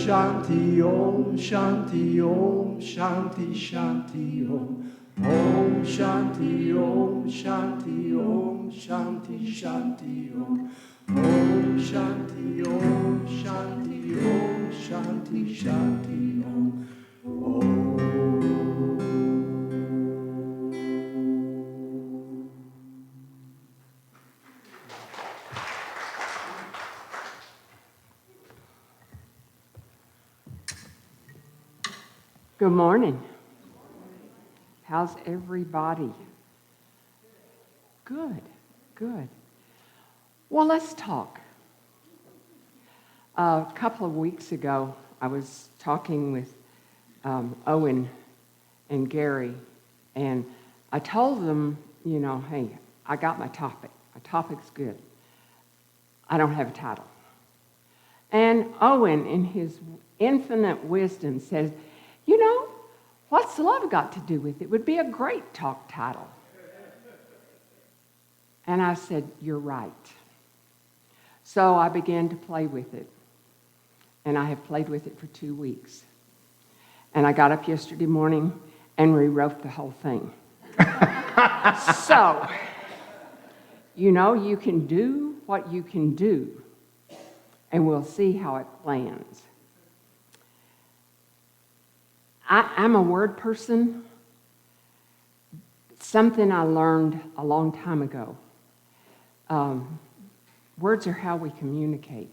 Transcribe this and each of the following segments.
Shanti Om, Shanti Om, Shanti Shanti Om. Om Shanti Om, Shanti Om, Shanti Shanti Om. Om Shanti Om, Shanti Om, Shanti Shanti Om. Om. Good morning. How's everybody? Good, good. Well, let's talk. A couple of weeks ago, I was talking with Owen and Gary, and I told them, you know, hey, I got my topic. My topic's good. I don't have a title. And Owen, in his infinite wisdom, says, you know, what's love got to do with it? It would be a great talk title. And I said, you're right. So I began to play with it. And I have played with it for 2 weeks. And I got up yesterday morning and rewrote the whole thing. So, you know, you can do what you can do, and we'll see how it lands. I'm a word person. Something I learned a long time ago. Words are how we communicate.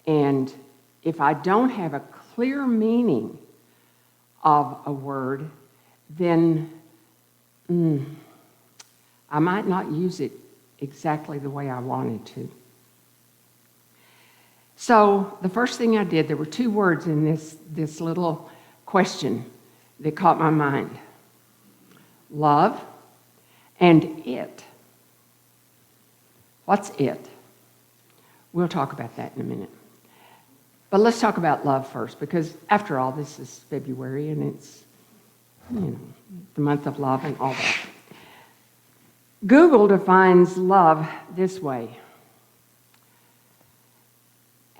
And if I don't have a clear meaning of a word, then I might not use it exactly the way I wanted to. So the first thing I did, there were 2 words in this little question that caught my mind. Love and it. What's it? We'll talk about that in a minute. But let's talk about love first, because after all, this is February and it's, you know, the month of love and all that. Google defines love this way.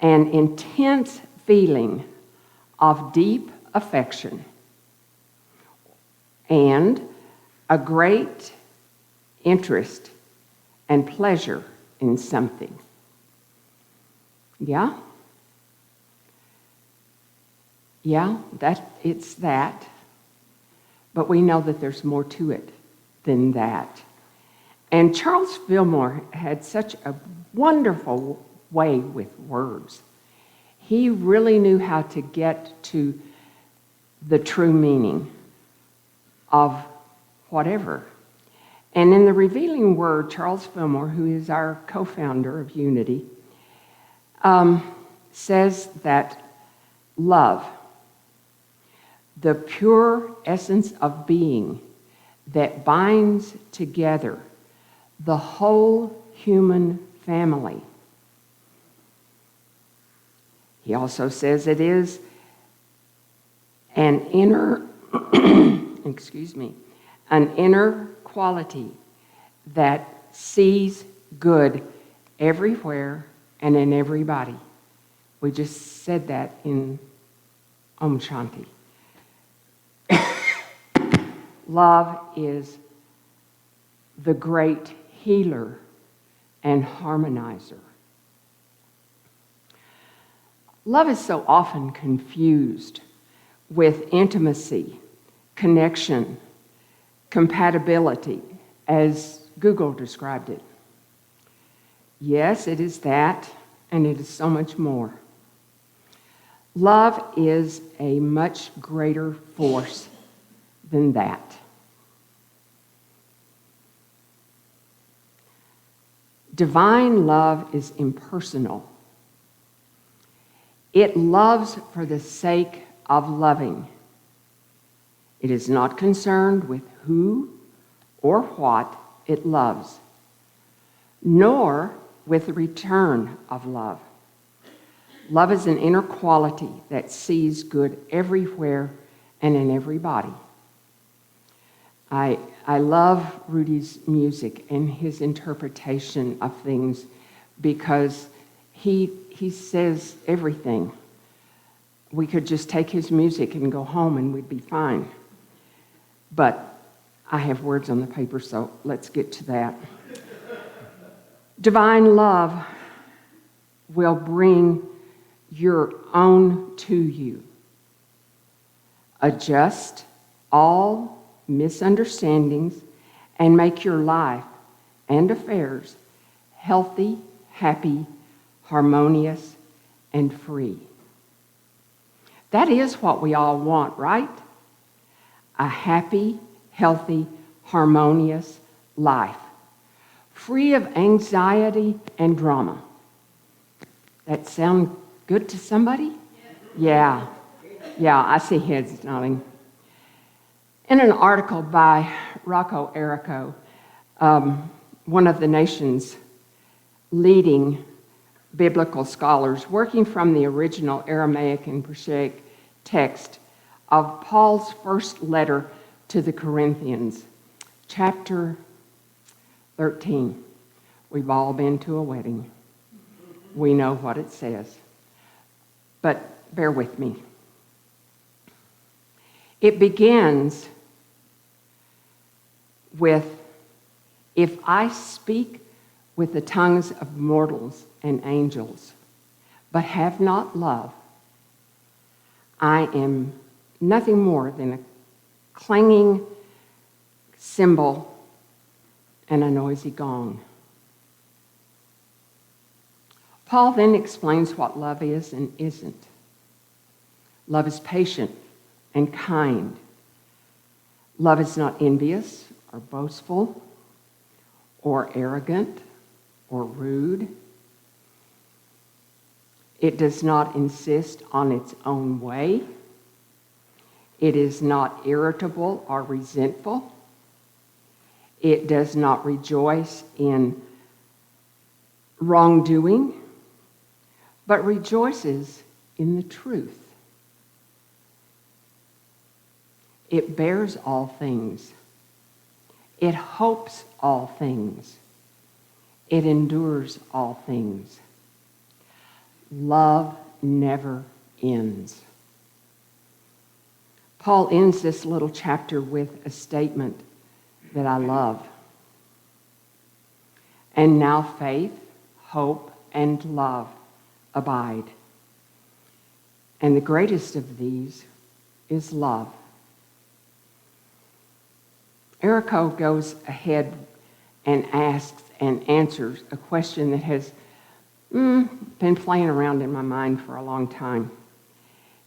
An intense feeling of deep affection and a great interest and pleasure in something. Yeah? Yeah, it's that. But we know that there's more to it than that. And Charles Fillmore had such a wonderful way with words. He really knew how to get to the true meaning of whatever. And in the revealing word, Charles Fillmore, who is our co-founder of Unity, says that love, the pure essence of being that binds together the whole human family. He also says it is an inner, an inner quality that sees good everywhere and in everybody. We just said that in Om Shanti. Love is the great healer and harmonizer. Love is so often confused with intimacy, connection, compatibility, as Google described it. Yes, it is that, and it is so much more. Love is a much greater force than that. Divine love is impersonal. It loves for the sake of loving. It is not concerned with who or what it loves, nor with the return of love. Love is an inner quality that sees good everywhere and in everybody. I love Rudy's music and his interpretation of things because he says everything we could just take his music and go home and we'd be fine. But I have words on the paper, so let's get to that. Divine love will bring your own to you. Adjust all misunderstandings and make your life and affairs healthy, happy, harmonious, and free. That is what we all want, right? A happy, healthy, harmonious life, free of anxiety and drama. That sound good to somebody? Yeah, I see heads nodding. In an article by Rocco Errico, one of the nation's leading biblical scholars, working from the original Aramaic and Persian text of Paul's first letter to the Corinthians, chapter 13. We've all been to a wedding. We know what it says. But bear with me. It begins with, if I speak with the tongues of mortals and angels, but have not love, I am nothing more than a clanging cymbal and a noisy gong. Paul then explains what love is and isn't. Love is patient and kind. Love is not envious or boastful or arrogant or rude. It does not insist on its own way. It is not irritable or resentful. It does not rejoice in wrongdoing, but rejoices in the truth. It bears all things. It hopes all things. It endures all things. Love never ends. Paul ends this little chapter with a statement that I love. And now faith, hope, and love abide. And the greatest of these is love. Errico goes ahead and asks and answers a question that has been playing around in my mind for a long time.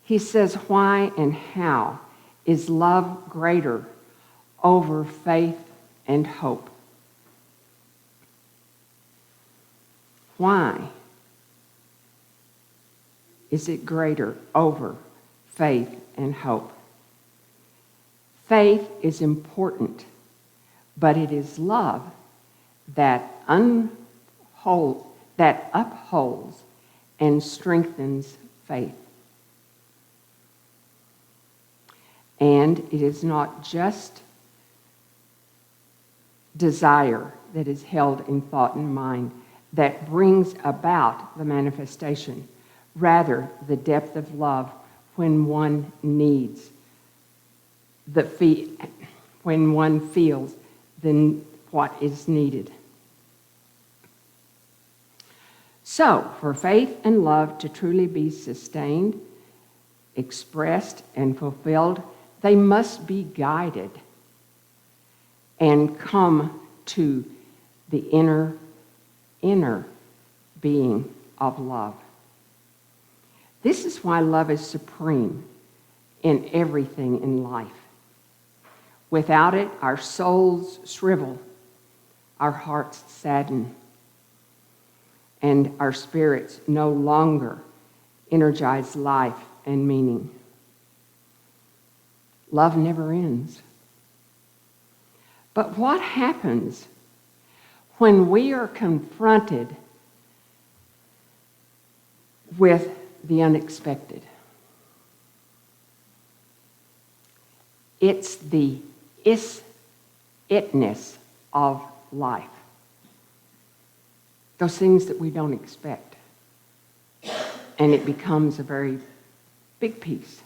He says, why and how is love greater over faith and hope? Why is it greater over faith and hope? Faith is important, but it is love that upholds and strengthens faith. And it is not just desire that is held in thought and mind that brings about the manifestation. Rather, the depth of love when one needs when one feels what is needed. So, for faith and love to truly be sustained, expressed, and fulfilled, they must be guided and come to the inner being of love. This is why love is supreme in everything in life. Without it, our souls shrivel, our hearts sadden, and our spirits no longer energize life and meaning. Love never ends. But what happens when we are confronted with the unexpected? It's the itness of life. Those things that we don't expect. And it becomes a very big piece.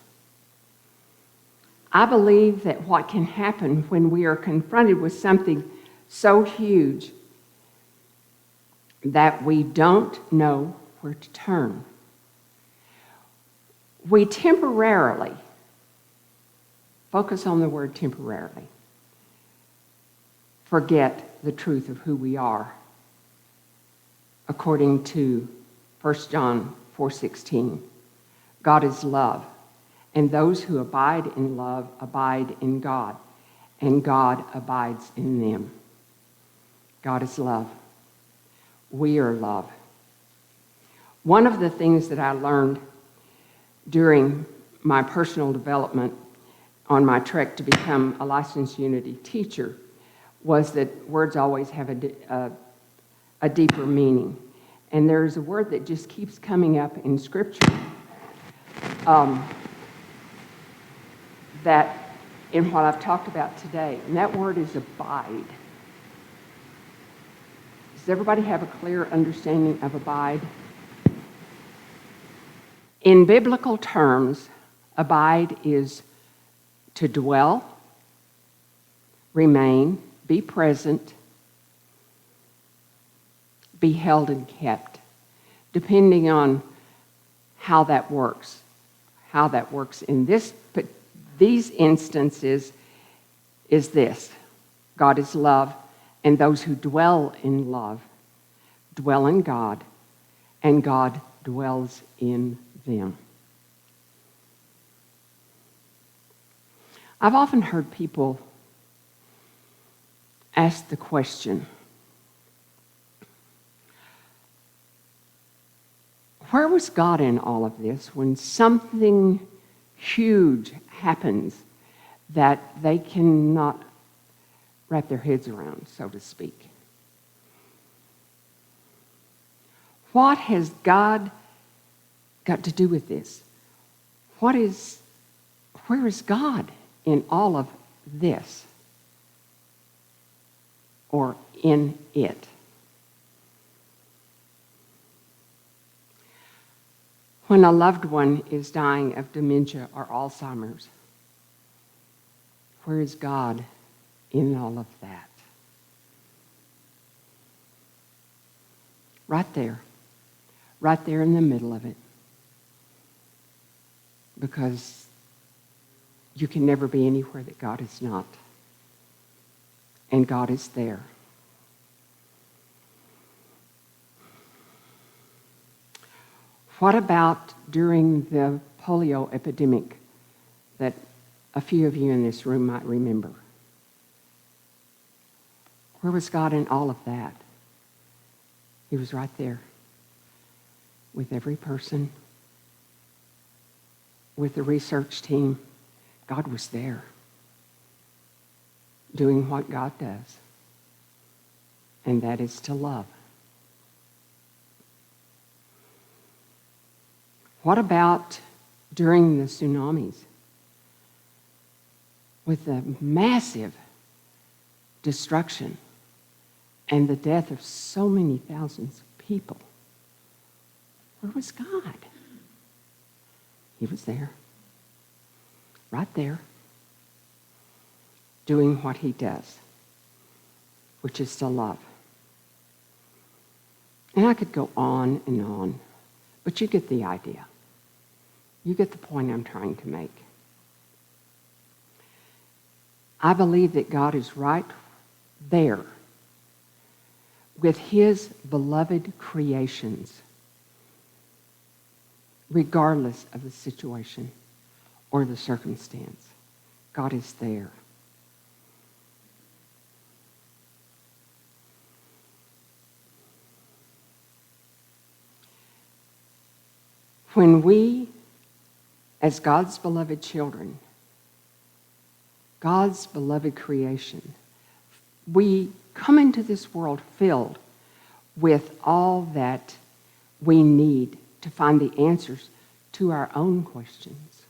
I believe that what can happen when we are confronted with something so huge that we don't know where to turn, we temporarily, focus on the word temporarily, forget the truth of who we are, according to 1 John 4:16. God is love, and those who abide in love abide in God, and God abides in them. God is love. We are love. One of the things that I learned during my personal development on my trek to become a licensed Unity teacher was that words always have a deeper meaning. And there's a word that just keeps coming up in Scripture that in what I've talked about today, and that word is abide. Does everybody have a clear understanding of abide? In biblical terms, abide is to dwell, remain, be present, be held and kept, depending on how that works. How that works in these instances is this: God is love, and those who dwell in love dwell in God, and God dwells in them. I've often heard people ask the question, where was God in all of this when something huge happens that they cannot wrap their heads around, so to speak? What has God got to do with this? Where is God in all of this? Or in it? When a loved one is dying of dementia or Alzheimer's, where is God in all of that? Right there in the middle of it. Because you can never be anywhere that God is not. And God is there. What about during the polio epidemic that a few of you in this room might remember? Where was God in all of that? He was right there with every person, with the research team. God was there doing what God does, and that is to love. What about during the tsunamis with the massive destruction and the death of so many thousands of people? Where was God? He was there, right there, doing what he does, which is to love. And I could go on and on, but you get the idea. You get the point I'm trying to make. I believe that God is right there with his beloved creations, regardless of the situation or the circumstance. God is there. When we, as God's beloved children, God's beloved creation, we come into this world filled with all that we need to find the answers to our own questions.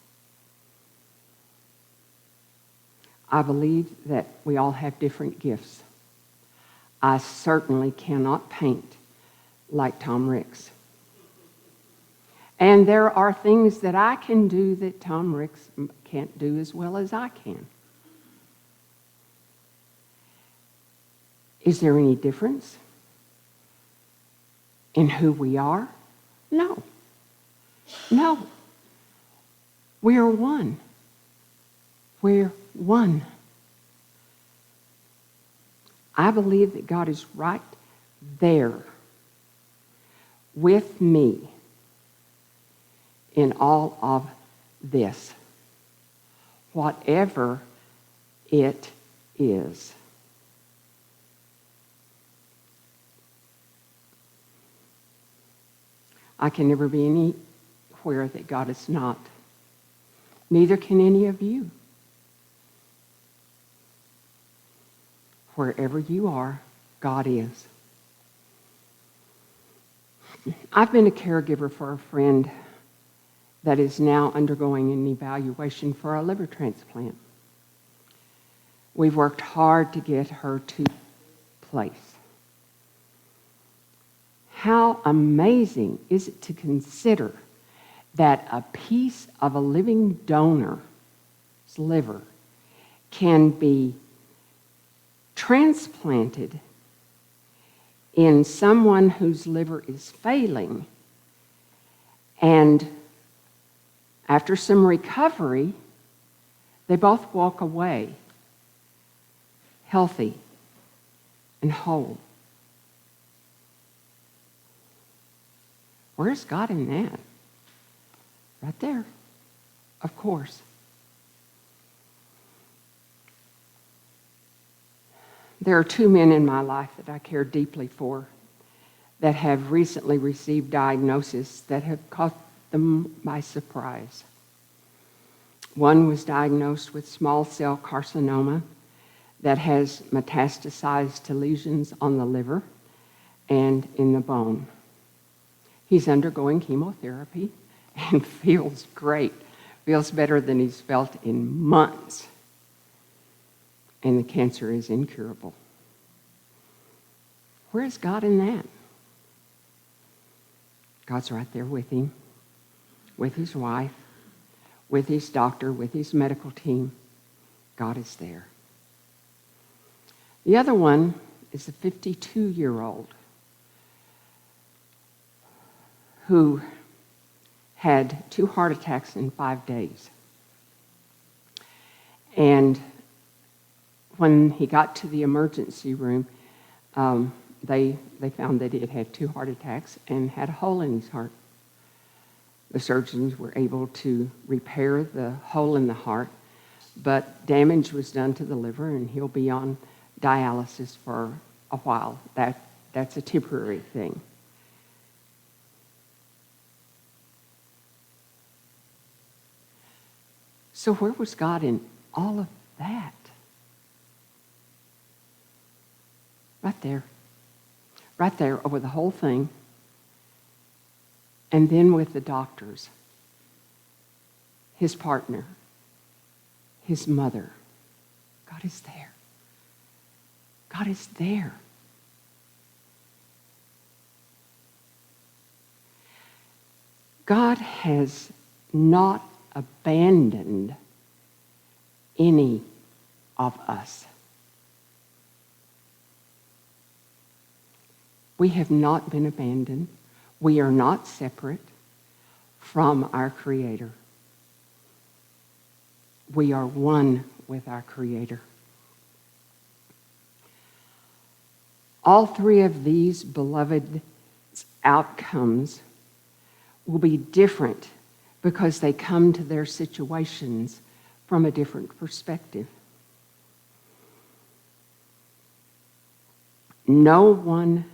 I believe that we all have different gifts. I certainly cannot paint like Tom Ricks. And there are things that I can do that Tom Ricks can't do as well as I can. Is there any difference in who we are? No. No. We are one. We're one. I believe that God is right there with me in all of this, whatever it is. I can never be anywhere that God is not. Neither can any of you. Wherever you are, God is. I've been a caregiver for a friend that is now undergoing an evaluation for a liver transplant. We've worked hard to get her to place. How amazing is it to consider that a piece of a living donor's liver can be transplanted in someone whose liver is failing, and after some recovery, they both walk away healthy and whole. Where's God in that? Right there, of course. There are two men in my life that I care deeply for that have recently received diagnoses that have caught them by surprise. One was diagnosed with small cell carcinoma that has metastasized to lesions on the liver and in the bone. He's undergoing chemotherapy and feels great, feels better than he's felt in months. And the cancer is incurable. Where is God in that? God's right there with him, with his wife, with his doctor, with his medical team. God is there. The other one is a 52-year-old who had 2 heart attacks in 5 days. And when he got to the emergency room, they found that he had had 2 heart attacks and had a hole in his heart. The surgeons were able to repair the hole in the heart, but damage was done to the liver, and he'll be on dialysis for a while. That's a temporary thing. So where was God in all of that? Right there. Right there over the whole thing. And then with the doctors, his partner, his mother. God is there. God is there. God has not abandoned any of us. We have not been abandoned. We are not separate from our Creator. We are one with our Creator. All 3 of these beloved outcomes will be different because they come to their situations from a different perspective. No one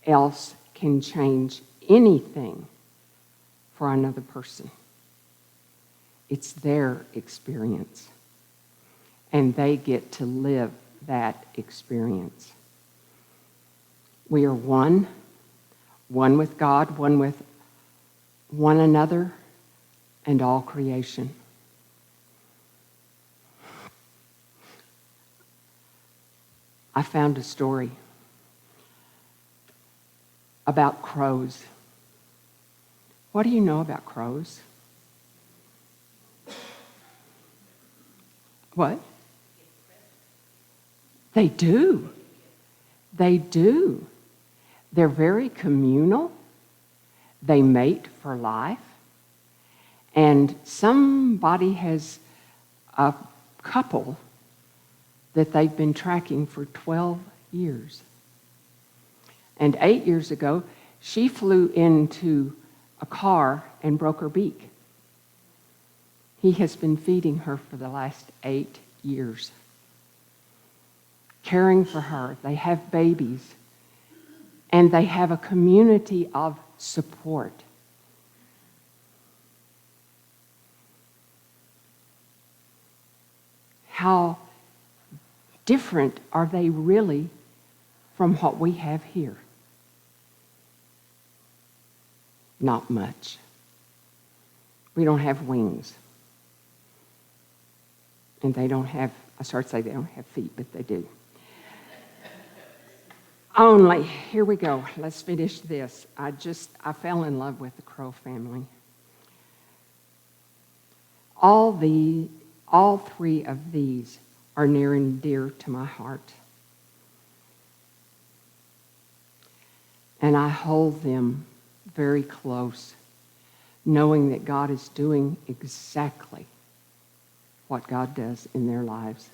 else can change anything for another person. It's their experience, and they get to live that experience. We are one with God, one with one another, and all creation. I found a story about crows What do you know about crows? What? They do. They do. They're very communal. They mate for life. And somebody has a couple that they've been tracking for 12 years. And 8 years ago, she flew into a car and broke her beak. He has been feeding her for the last 8 years, caring for her. They have babies, and they have a community of support. How different are they really from what we have here? Not much. We don't have wings. And they don't have, I start to say they don't have feet, but they do. Only, here we go. Let's finish this. I fell in love with the Crow family. All three of these are near and dear to my heart. And I hold them very close, knowing that God is doing exactly what God does in their lives.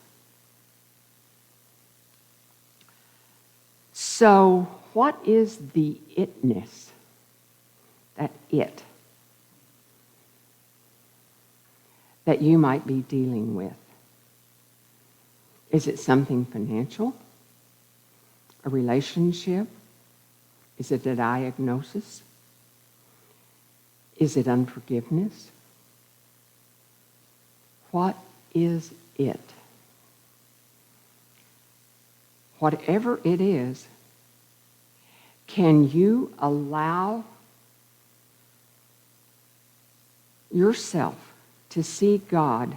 So, what is the itness? That it that you might be dealing with? Is it something financial? A relationship? Is it a diagnosis? Is it unforgiveness? What is it? Whatever it is, can you allow yourself to see God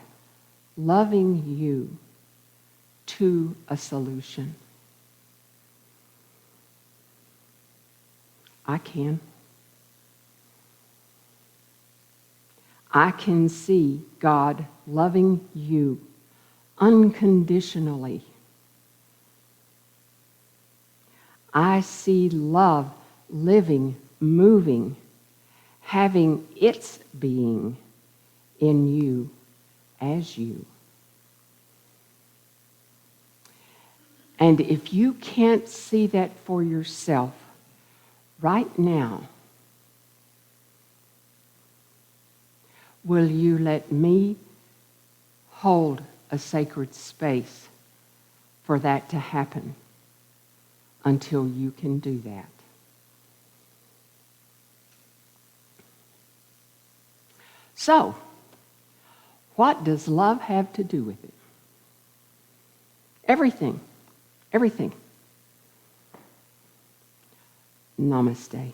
loving you to a solution? I can. I can see God loving you unconditionally. I see love living, moving, having its being in you as you. And if you can't see that for yourself right now, will you let me hold a sacred space for that to happen until you can do that? So, what does love have to do with it? Everything. Everything. Namaste.